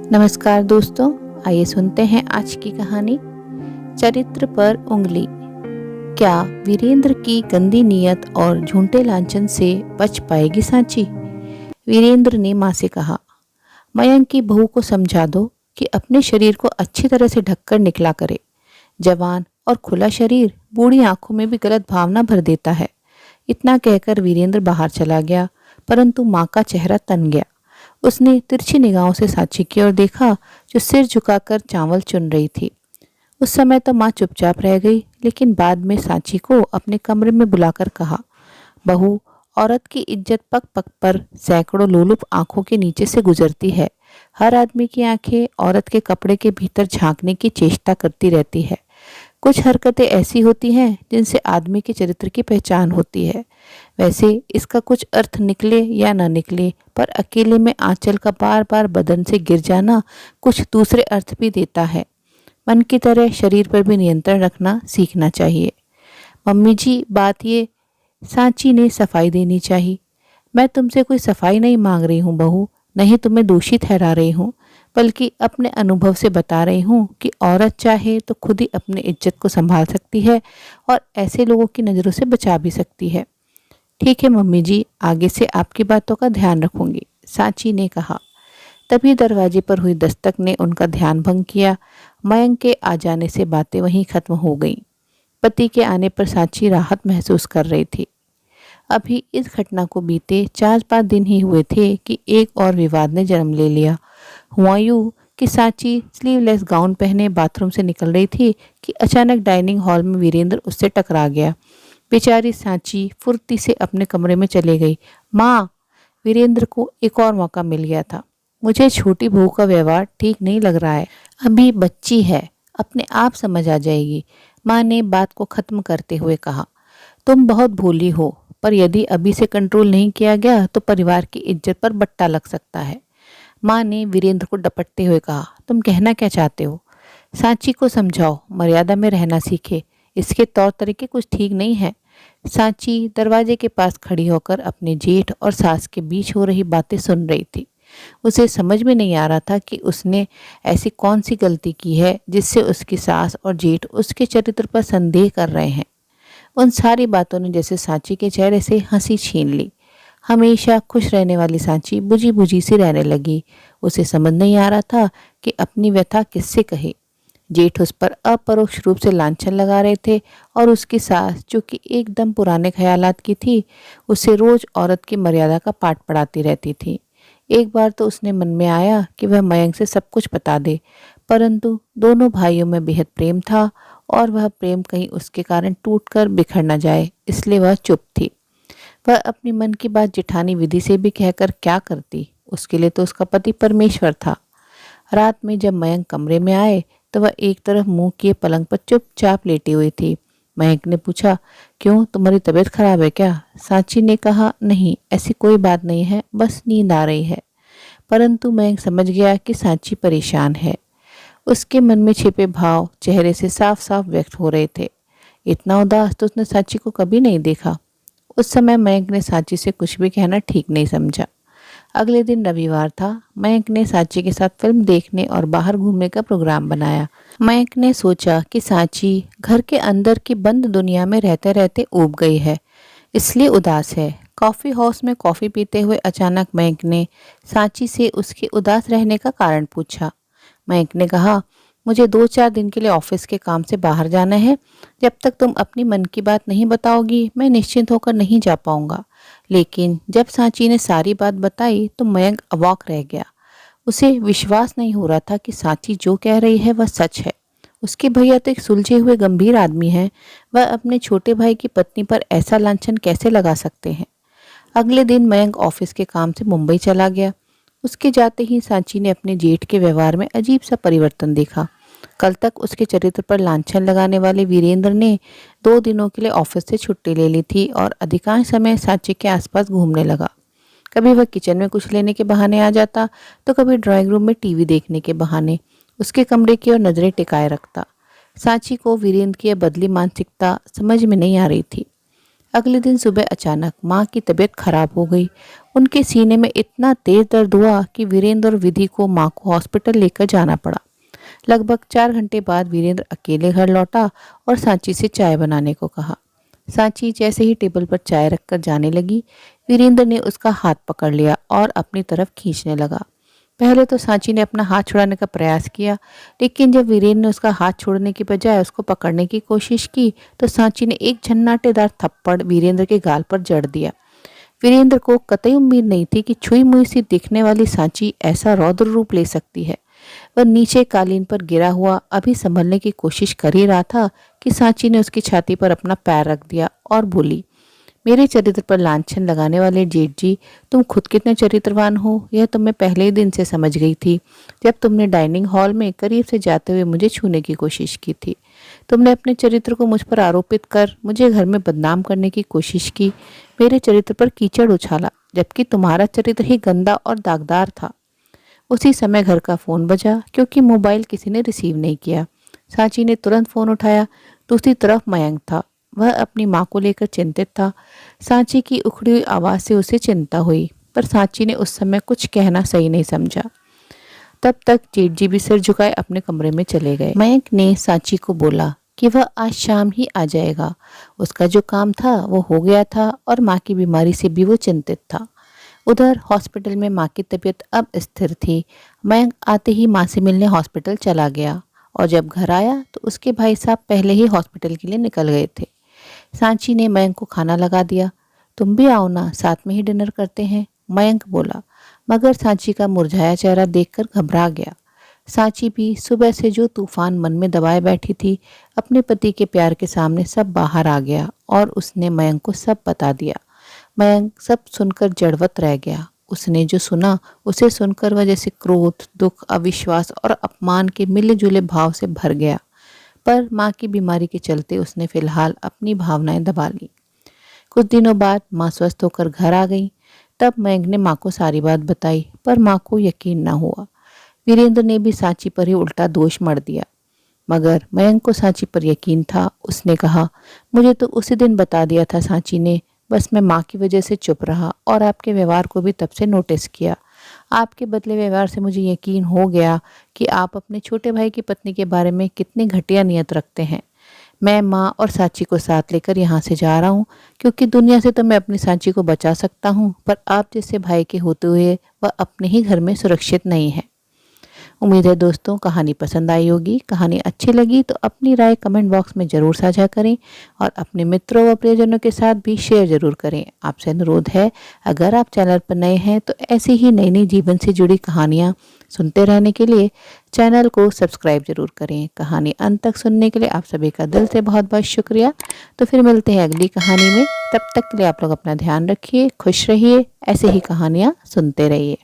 नमस्कार दोस्तों, आइए सुनते हैं आज की कहानी चरित्र पर उंगली। क्या वीरेंद्र की गंदी नीयत और झूठे लांछन से बच पाएगी सांची? वीरेंद्र ने माँ से कहा, मयंक की बहू को समझा दो कि अपने शरीर को अच्छी तरह से ढककर निकला करे। जवान और खुला शरीर बूढ़ी आंखों में भी गलत भावना भर देता है। इतना कहकर वीरेंद्र बाहर चला गया, परंतु माँ का चेहरा तन गया। उसने तिरछी निगाहों से सांची की ओर देखा, जो सिर झुकाकर चावल चुन रही थी। उस समय तो माँ चुपचाप रह गई, लेकिन बाद में सांची को अपने कमरे में बुलाकर कहा, बहू, औरत की इज्जत पग पग पर सैकड़ों लोलुप आंखों के नीचे से गुजरती है। हर आदमी की आंखें औरत के कपड़े के भीतर झांकने की चेष्टा करती रहती है। कुछ हरकतें ऐसी होती हैं जिनसे आदमी के चरित्र की पहचान होती है। वैसे इसका कुछ अर्थ निकले या न निकले, पर अकेले में आंचल का बार बार बदन से गिर जाना कुछ दूसरे अर्थ भी देता है। मन की तरह शरीर पर भी नियंत्रण रखना सीखना चाहिए। मम्मी जी, बात ये, सांची ने सफाई देनी चाहिए। मैं तुमसे कोई सफाई नहीं मांग रही हूँ बहू, नहीं तुम्हें दोषी ठहरा रही हूँ, बल्कि अपने अनुभव से बता रही हूँ कि औरत चाहे तो खुद ही अपनी इज्जत को संभाल सकती है और ऐसे लोगों की नज़रों से बचा भी सकती है। ठीक है मम्मी जी, आगे से आपकी बातों का ध्यान रखूंगी, सांची ने कहा। तभी दरवाजे पर हुई दस्तक ने उनका ध्यान भंग किया। मयंक के आ जाने से बातें वहीं खत्म हो गईं। पति के आने पर सांची राहत महसूस कर रही थी। अभी इस घटना को बीते 4-5 दिन ही हुए थे कि एक और विवाद ने जन्म ले लिया। हुआ यूं कि सांची स्लीवलेस गाउन पहने बाथरूम से निकल रही थी कि अचानक डाइनिंग हॉल में वीरेंद्र उससे टकरा गया। बेचारी सांची फुर्ती से अपने कमरे में चली गई। माँ, वीरेंद्र को एक और मौका मिल गया था। मुझे छोटी बहू का व्यवहार ठीक नहीं लग रहा है। अभी बच्ची है, अपने आप समझ आ जाएगी, माँ ने बात को खत्म करते हुए कहा। तुम बहुत भोली हो, पर यदि अभी से कंट्रोल नहीं किया गया तो परिवार की इज्जत पर बट्टा लग सकता है। माँ ने वीरेंद्र को डपटते हुए कहा, तुम कहना क्या चाहते हो? सांची को समझाओ, मर्यादा में रहना सीखे, इसके तौर तरीके कुछ ठीक नहीं है। सांची दरवाजे के पास खड़ी होकर अपने जेठ और सास के बीच हो रही बातें सुन रही थी। उसे समझ में नहीं आ रहा था कि उसने ऐसी कौन सी गलती की है जिससे उसकी सास और जेठ उसके चरित्र पर संदेह कर रहे हैं। उन सारी बातों ने जैसे सांची के चेहरे से हंसी छीन ली। हमेशा खुश रहने वाली सांची बुझी बुझी सी रहने लगी। उसे समझ नहीं आ रहा था कि अपनी व्यथा किससे कहे। जेठ उस पर अपरोक्ष रूप से लांछन लगा रहे थे और उसकी सास, जो कि एकदम पुराने ख्यालात की थी, उसे रोज औरत की मर्यादा का पाठ पढ़ाती रहती थी। एक बार तो उसने मन में आया कि वह मयंक से सब कुछ बता दे, परंतु दोनों भाइयों में बेहद प्रेम था और वह प्रेम कहीं उसके कारण टूटकर बिखर न जाए, इसलिए वह चुप थी। वह अपनी मन की बात जेठानी विधि से भी कहकर क्या करती, उसके लिए तो उसका पति परमेश्वर था। रात में जब मयंक कमरे में आए तो वह एक तरफ मुंह किए पलंग पर चुपचाप लेटी हुई थी। मयंक ने पूछा, क्यों, तुम्हारी तबीयत खराब है क्या? सांची ने कहा, नहीं, ऐसी कोई बात नहीं है, बस नींद आ रही है। परंतु मयंक समझ गया कि सांची परेशान है। उसके मन में छिपे भाव चेहरे से साफ साफ व्यक्त हो रहे थे। इतना उदास तो उसने सांची को कभी नहीं देखा। उस समय मयंक ने सांची से कुछ भी कहना ठीक नहीं समझा। अगले दिन रविवार था। मयंक ने सांची के साथ फिल्म देखने और बाहर घूमने का प्रोग्राम बनाया। मयंक ने सोचा कि सांची घर के अंदर की बंद दुनिया में रहते रहते ऊब गई है, इसलिए उदास है। कॉफ़ी हाउस में कॉफ़ी पीते हुए अचानक मयंक ने सांची से उसके उदास रहने का कारण पूछा। मयंक ने कहा, मुझे 2-4 दिन के लिए ऑफिस के काम से बाहर जाना है। जब तक तुम अपनी मन की बात नहीं बताओगी, मैं निश्चिंत होकर नहीं जा पाऊंगा। लेकिन जब सांची ने सारी बात बताई तो मयंक अवाक रह गया। उसे विश्वास नहीं हो रहा था कि सांची जो कह रही है वह सच है। उसके भैया तो एक सुलझे हुए गंभीर आदमी हैं, वह अपने छोटे भाई की पत्नी पर ऐसा लांछन कैसे लगा सकते हैं? अगले दिन मयंक ऑफिस के काम से मुंबई चला गया। उसके जाते ही सांची ने अपने जेठ के व्यवहार में अजीब सा परिवर्तन देखा। कल तक उसके चरित्र पर लांछन लगाने वाले वीरेंद्र ने 2 दिनों के लिए ऑफिस से छुट्टी ले ली थी और अधिकांश समय सांची के आसपास घूमने लगा। कभी वह किचन में कुछ लेने के बहाने आ जाता, तो कभी ड्राइंग रूम में टीवी देखने के बहाने उसके कमरे की ओर नजरें टिकाए रखता। सांची को वीरेंद्र की यह बदली मानसिकता समझ में नहीं आ रही थी। अगले दिन सुबह अचानक माँ की तबीयत खराब हो गई। उनके सीने में इतना तेज दर्द हुआ कि वीरेंद्र और विधि को माँ को हॉस्पिटल लेकर जाना पड़ा। लगभग 4 घंटे बाद वीरेंद्र अकेले घर लौटा और सांची से चाय बनाने को कहा। सांची जैसे ही टेबल पर चाय रखकर जाने लगी, वीरेंद्र ने उसका हाथ पकड़ लिया और अपनी तरफ खींचने लगा। पहले तो सांची ने अपना हाथ छुड़ाने का प्रयास किया, लेकिन जब वीरेंद्र ने उसका हाथ छोड़ने की बजाय उसको पकड़ने की कोशिश की तो सांची ने एक झन्नाटेदार थप्पड़ वीरेंद्र के गाल पर जड़ दिया। वीरेंद्र को कतई उम्मीद नहीं थी कि छुई मुई सी दिखने वाली सांची ऐसा रौद्र रूप ले सकती है। वह नीचे कालीन पर गिरा हुआ अभी संभलने की कोशिश कर ही रहा था कि सांची ने उसकी छाती पर अपना पैर रख दिया और बोली, मेरे चरित्र पर लांछन लगाने वाले जेठ जी, तुम खुद कितने चरित्रवान हो यह तो मैं पहले ही दिन से समझ गई थी। जब तुमने डाइनिंग हॉल में करीब से जाते हुए मुझे छूने की कोशिश की थी, तुमने अपने चरित्र को मुझ पर आरोपित कर मुझे घर में बदनाम करने की कोशिश की, मेरे चरित्र पर कीचड़ उछाला, जबकि तुम्हारा चरित्र ही गंदा और दागदार था। उसी समय घर का फ़ोन बजा, क्योंकि मोबाइल किसी ने रिसीव नहीं किया। सांची ने तुरंत फ़ोन उठाया। दूसरी तरफ मयंक था। वह अपनी माँ को लेकर चिंतित था। सांची की उखड़ी हुई आवाज़ से उसे चिंता हुई, पर सांची ने उस समय कुछ कहना सही नहीं समझा। तब तक जेठ जी भी सिर झुकाए अपने कमरे में चले गए। मयंक ने सांची को बोला कि वह आज शाम ही आ जाएगा। उसका जो काम था वो हो गया था और माँ की बीमारी से भी वो चिंतित था। उधर हॉस्पिटल में माँ की तबीयत अब स्थिर थी। मयंक आते ही माँ से मिलने हॉस्पिटल चला गया और जब घर आया तो उसके भाई साहब पहले ही हॉस्पिटल के लिए निकल गए थे। सांची ने मयंक को खाना लगा दिया। तुम भी आओ ना, साथ में ही डिनर करते हैं, मयंक बोला, मगर सांची का मुरझाया चेहरा देखकर घबरा गया। सांची भी सुबह से जो तूफान मन में दबाए बैठी थी, अपने पति के प्यार के सामने सब बाहर आ गया और उसने मयंक को सब बता दिया। मयंक सब सुनकर जड़वत रह गया। उसने जो सुना उसे सुनकर वह जैसे क्रोध, दुख, अविश्वास और अपमान के मिले जुले भाव से भर गया। पर माँ की बीमारी के चलते उसने फिलहाल अपनी भावनाएं दबा ली। कुछ दिनों बाद माँ स्वस्थ होकर घर आ गई। तब मयंक ने माँ को सारी बात बताई, पर माँ को यकीन न हुआ। वीरेंद्र ने भी सांची पर ही उल्टा दोष मढ़ दिया, मगर मयंक को सांची पर यकीन था। उसने कहा, मुझे तो उसी दिन बता दिया था सांची ने, बस मैं माँ की वजह से चुप रहा और आपके व्यवहार को भी तब से नोटिस किया। आपके बदले व्यवहार से मुझे यकीन हो गया कि आप अपने छोटे भाई की पत्नी के बारे में कितनी घटिया नियत रखते हैं। मैं माँ और सांची को साथ लेकर यहाँ से जा रहा हूँ, क्योंकि दुनिया से तो मैं अपनी सांची को बचा सकता हूँ, पर आप जैसे भाई के होते हुए वह अपने ही घर में सुरक्षित नहीं है। उम्मीद है दोस्तों कहानी पसंद आई होगी। कहानी अच्छी लगी तो अपनी राय कमेंट बॉक्स में ज़रूर साझा करें और अपने मित्रों व प्रियजनों के साथ भी शेयर ज़रूर करें। आपसे अनुरोध है, अगर आप चैनल पर नए हैं तो ऐसी ही नई नई जीवन से जुड़ी कहानियाँ सुनते रहने के लिए चैनल को सब्सक्राइब जरूर करें। कहानी अंत तक सुनने के लिए आप सभी का दिल से बहुत बहुत शुक्रिया। तो फिर मिलते हैं अगली कहानी में। तब तक के लिए आप लोग अपना ध्यान रखिए, खुश रहिए, ऐसे ही कहानियाँ सुनते रहिए।